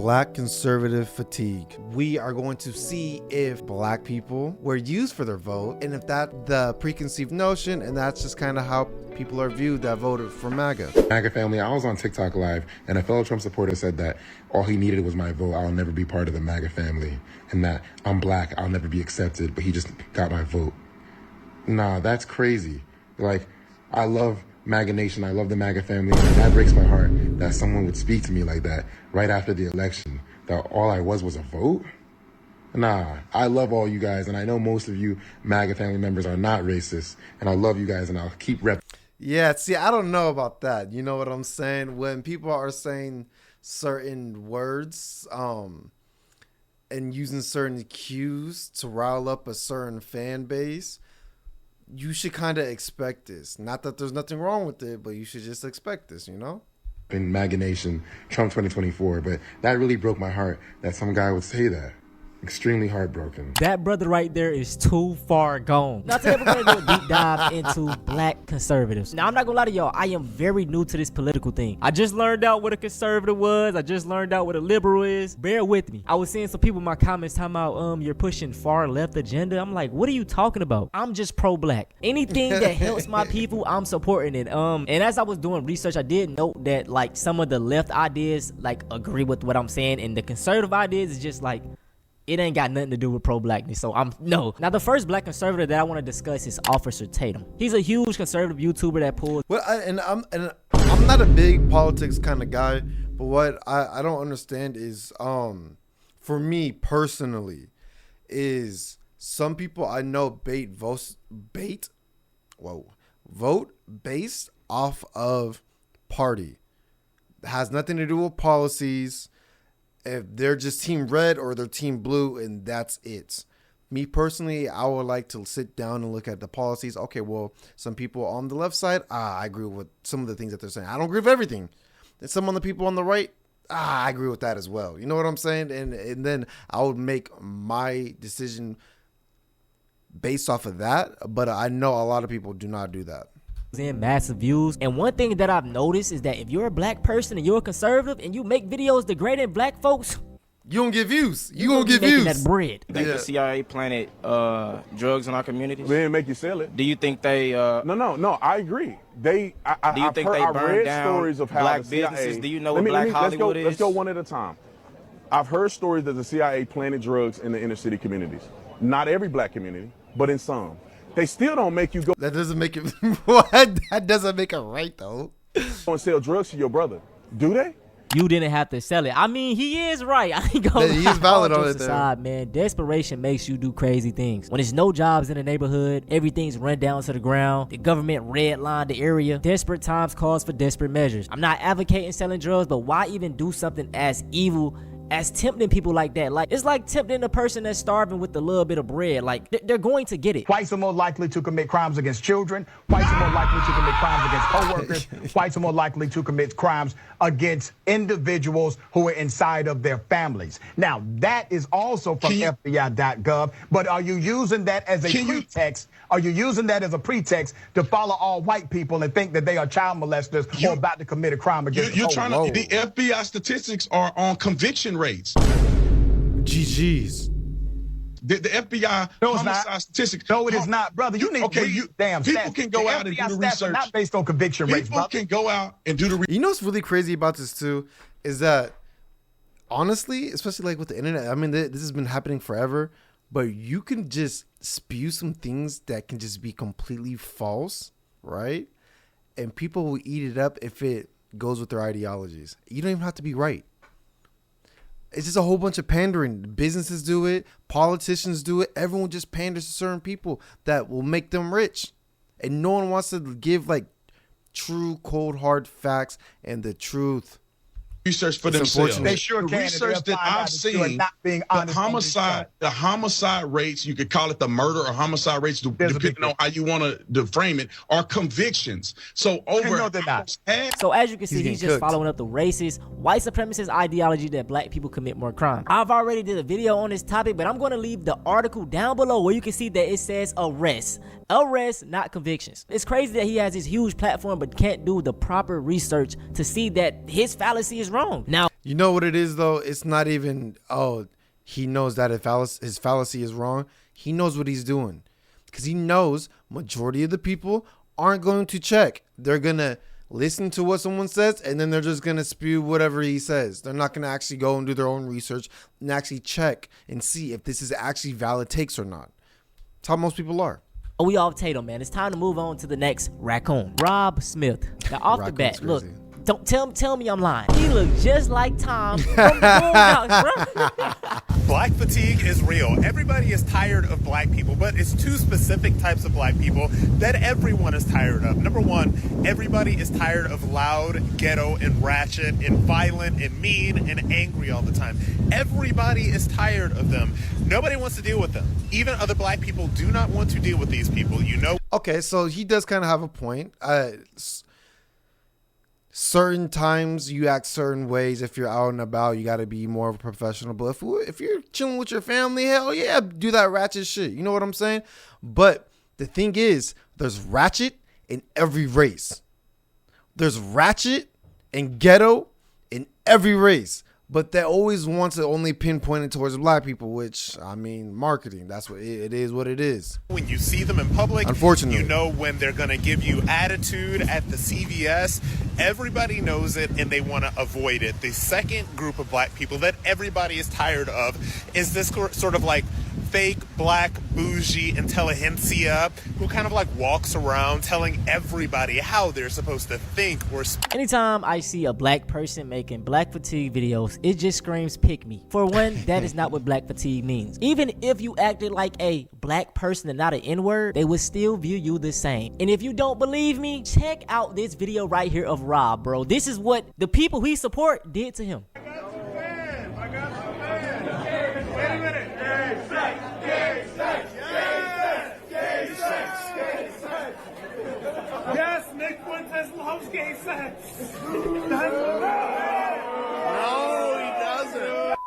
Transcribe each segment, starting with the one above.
Black conservative fatigue. We are going to see if black people were used for their vote, and if that the preconceived notion, and that's just kind of how people are viewed that voted for MAGA. MAGA family, I was on TikTok live, and a fellow Trump supporter said that all he needed was my vote. I'll never be part of the MAGA family, and that I'm black, I'll never be accepted, but he just got my vote. Nah, that's crazy. Like, I love MAGA Nation, I love the MAGA family, and that breaks my heart that someone would speak to me like that right after the election, that all I was a vote? Nah, I love all you guys, and I know most of you MAGA family members are not racist, and I love you guys, and I'll keep rep. Yeah, see, I don't know about that. You know what I'm saying? When people are saying certain words and using certain cues to rile up a certain fan base, you should kind of expect this. Not that there's nothing wrong with it, but you should just expect this, you know? In MAGA Nation, Trump 2024, but that really broke my heart that some guy would say that. Extremely heartbroken. That brother right there is too far gone. Now today we're gonna do a deep dive into black conservatives. Now I'm not gonna lie to y'all, I am very new to this political thing. I just learned out what a conservative was. I just learned out what a liberal is. Bear with me. I was seeing some people in my comments talking about you're pushing far left agenda. I'm like, what are you talking about? I'm just pro-black. Anything that helps my people, I'm supporting it. And as I was doing research, I did note that like some of the left ideas like agree with what I'm saying, and the conservative ideas is just like, it ain't got nothing to do with pro-blackness, so no. Now, the first black conservative that I want to discuss is Officer Tatum. He's a huge conservative YouTuber that pulls. Well, I'm not a big politics kind of guy, but what I don't understand is, for me personally, is some people I know vote based off of party. It has nothing to do with policies. If they're just team red or they're team blue, and that's it. Me personally, I would like to sit down and look at the policies. Okay, well, some people on the left side, I agree with some of the things that they're saying. I don't agree with everything. And some of the people on the right, I agree with that as well. You know what I'm saying? And then I would make my decision based off of that. But I know a lot of people do not do that. In massive views, and one thing that I've noticed is that if you're a black person and you're a conservative and you make videos degrading black folks, you don't get views. You gonna get views. That bread. You think the CIA planted drugs in our communities? They didn't make you sell it. Do you think they? No. I agree. Do you think they burned down stories of how black the CIA, businesses? Do you know what Black Hollywood is? Let's go one at a time. I've heard stories that the CIA planted drugs in the inner city communities. Not every black community, but in some. They still don't make you go. That doesn't make it. What? That doesn't make it right though. And sell drugs to your brother, do they? You didn't have to sell it. I mean, he is right. I ain't gonna lie. He's valid on it there. Aside, man, desperation makes you do crazy things. When there's no jobs in the neighborhood, everything's run down to the ground, the government redlined the area, desperate times calls for desperate measures. I'm not advocating selling drugs, but why even do something as evil as tempting people like that? Like, it's like tempting a person that's starving with a little bit of bread. Like, they're going to get it. Whites are more likely to commit crimes against children. Whites are more likely to commit crimes against co-workers. Whites are more likely to commit crimes against individuals who are inside of their families. Now, that is also from FBI.gov, but are you using that as a pretext? Are you using that as a pretext to follow all white people and think that they are child molesters or about to commit a crime against the FBI statistics are on conviction rates. GG's. The FBI homicide statistics. No, it is not, brother. You need damn people stats. can go out and do the research. Not based on conviction rates, brother. People can go out and do the research. You know what's really crazy about this too is that honestly, especially like with the internet, I mean, this has been happening forever, but you can just spew some things that can just be completely false, right? And people will eat it up if it goes with their ideologies. You don't even have to be right. It's just a whole bunch of pandering. Businesses do it. Politicians do it. Everyone just panders to certain people that will make them rich. And no one wants to give like true cold hard facts and the truth. Research for themselves. They sure can. The research that I've seen, the homicide rates, you could call it the murder or homicide rates, depending on how you want to frame it, are convictions. So So as you can see, he's just following up the racist, white supremacist ideology that black people commit more crime. I've already did a video on this topic, but I'm going to leave the article down below where you can see that it says arrest. Arrests, not convictions. It's crazy that he has this huge platform but can't do the proper research to see that his fallacy is wrong. Now, you know what it is though? It's not even, oh, he knows that his fallacy is wrong. He knows what he's doing because he knows majority of the people aren't going to check. They're going to listen to what someone says, and then they're just going to spew whatever he says. They're not going to actually go and do their own research and actually check and see if this is actually valid takes or not. That's how most people are. we off Tatum, man. It's time to move on to the next raccoon. Rob Smith. Now, off the bat, look, don't tell me I'm lying. He looks just like Tom from the Boondocks, bro. Black fatigue is real. Everybody is tired of black people, but it's two specific types of black people that everyone is tired of. Number one, everybody is tired of loud, ghetto, and ratchet, and violent, and mean, and angry all the time. Everybody is tired of them. Nobody wants to deal with them. Even other black people do not want to deal with these people, you know? Okay, so he does kind of have a point. Certain times you act certain ways. If you're out and about, you got to be more of a professional. But if you're chilling with your family, hell yeah, do that ratchet shit. You know what I'm saying? But the thing is, there's ratchet in every race. There's ratchet and ghetto in every race. But they always want to only pinpoint it towards black people, which, I mean, marketing. That's what it is what it is. When you see them in public, unfortunately, you know when they're going to give you attitude at the CVS. Everybody knows it, and they want to avoid it. The second group of black people that everybody is tired of is this sort of like fake black bougie intelligentsia who kind of like walks around telling everybody how they're supposed to think or speak. Anytime I see a black person making black fatigue videos, it just screams pick me. For one, that is not what black fatigue means. Even if you acted like a black person and not an N-word, they would still view you the same. And if you don't believe me, check out this video right here of Rob, bro. This is what the people he support did to him. Yes, Nick Fuentes loves gay sex. No, he doesn't.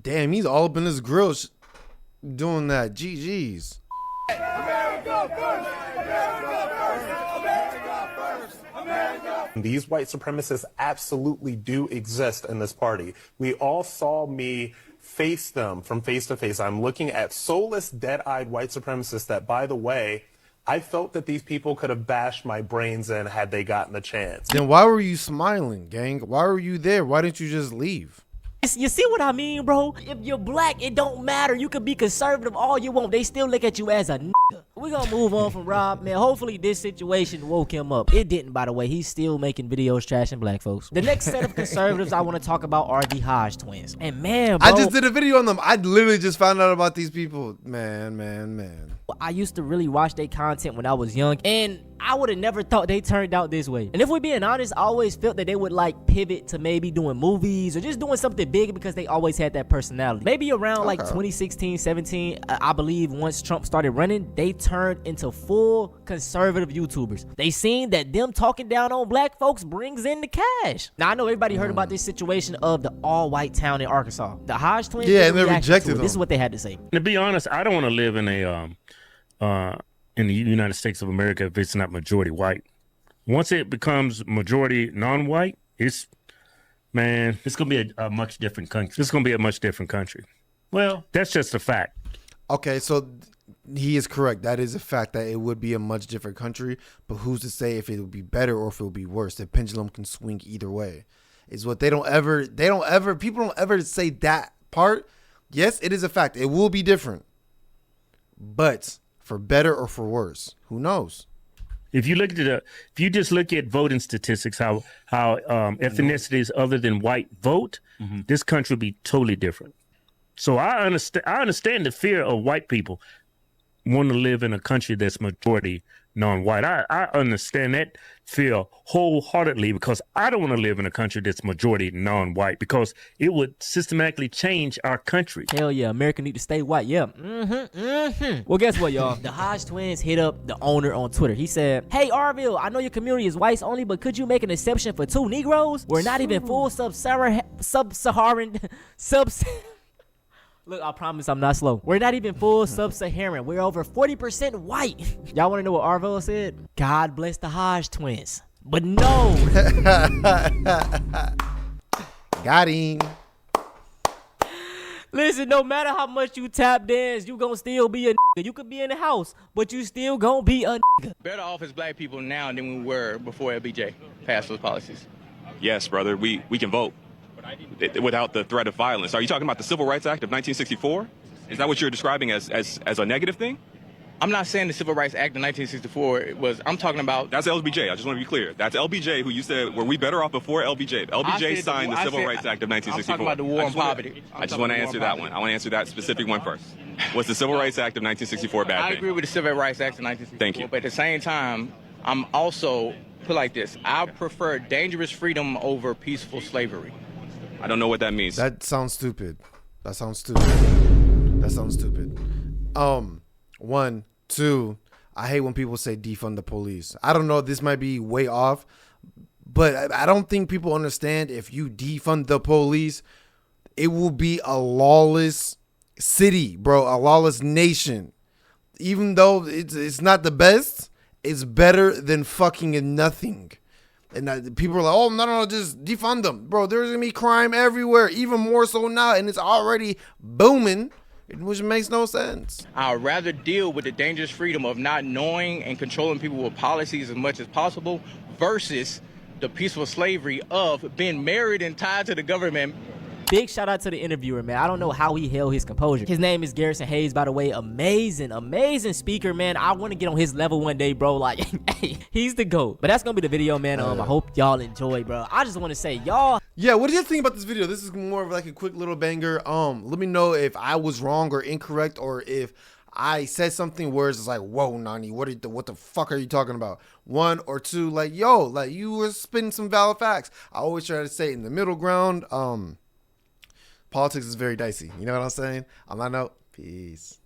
Damn, he's all up in his grill doing that. GG's. America first! America first! America first! America first! These white supremacists absolutely do exist in this party. We all saw me face them from face to face. I'm looking at soulless, dead-eyed white supremacists that, by the way, I felt that these people could have bashed my brains in had they gotten the chance. Then why were you smiling, gang? Why were you there? Why didn't you just leave? You see what I mean, bro? If you're black, it don't matter. You could be conservative all you want. They still look at you as a nigga. We're gonna move on from Rob, man. Hopefully this situation woke him up. It didn't, by the way. He's still making videos trashing black folks. The next set of conservatives I want to talk about are the Hodge Twins. And man, bro, I just did a video on them. I literally just found out about these people. Man. I used to really watch their content when I was young, and I would have never thought they turned out this way. And if we're being honest, I always felt that they would like pivot to maybe doing movies or just doing something big because they always had that personality. Maybe around like 2016, 17, I believe once Trump started running, they turned into full conservative YouTubers. They seen that them talking down on black folks brings in the cash. Now, I know everybody heard about this situation of the all-white town in Arkansas. The Hodge Twins, yeah, and they rejected them. This is what they had to say. To be honest, I don't want to live in the United States of America if it's not majority white. Once it becomes majority non-white, it's gonna be a much different country. It's gonna be a much different country. Well, that's just a fact. Okay, so he is correct. That is a fact that it would be a much different country, but who's to say if it would be better or if it would be worse? The pendulum can swing either way. Is what people don't ever say that part. Yes, it is a fact. It will be different. But for better or for worse, who knows? If you just look at voting statistics, how ethnicities other than white vote, this country would be totally different. So I understand the fear of white people wanting to live in a country that's majority non-white. I understand that fear wholeheartedly because I don't want to live in a country that's majority non-white because it would systematically change our country. Hell yeah, America need to stay white. Yeah. Well, guess what, y'all? The Hodge Twins hit up the owner on Twitter. He said, "Hey, Arville, I know your community is whites only, but could you make an exception for 2 Negroes? We're not even full sub-Saharan. Look, I promise I'm not slow. We're not even full sub-Saharan. We're over 40% white. Y'all want to know what Arvo said? God bless the Hodge Twins. But no. Got him. Listen, no matter how much you tap dance, you gonna still be a nigga. You could be in the house, but you still gonna be a nigga. Better off as black people now than we were before LBJ passed those policies. Yes, brother, we can vote without the threat of violence. Are you talking about the Civil Rights Act of 1964? Is that what you're describing as a negative thing? I'm not saying the Civil Rights Act of 1964 was, I'm talking about... That's LBJ, I just want to be clear. That's LBJ who you said, were we better off before LBJ? LBJ signed the Civil Rights Act of 1964. I'm talking about the war on poverty. I just want to answer that one. I want to answer that specific one first. Was the Civil Rights Act of 1964 bad thing? I agree with the Civil Rights Act of 1964. Thank you. But at the same time, I'm also, put like this, I prefer dangerous freedom over peaceful slavery. I don't know what that means. That sounds stupid. That sounds stupid. That sounds stupid. 1, 2, I hate when people say defund the police. I don't know, this might be way off, but I don't think people understand if you defund the police, it will be a lawless city, bro, a lawless nation. Even though it's not the best, it's better than fucking nothing. And people are like, oh, no, just defund them. Bro, there's going to be crime everywhere, even more so now, and it's already booming, which makes no sense. I'd rather deal with the dangerous freedom of not knowing and controlling people with policies as much as possible versus the peaceful slavery of being married and tied to the government. Big shout out to the interviewer, man. I don't know how he held his composure. His name is Garrison Hayes, by the way. Amazing speaker, man. I want to get on his level one day, bro. Like, hey, he's the GOAT. But that's going to be the video, man. I hope y'all enjoy, bro. I just want to say, y'all. Yeah, what do you think about this video? This is more of like a quick little banger. Let me know if I was wrong or incorrect, or if I said something where it's like, whoa, Nani, what the fuck are you talking about? 1 or 2, like, yo, like you were spitting some valid facts. I always try to say in the middle ground. Politics is very dicey. You know what I'm saying? On that note, peace.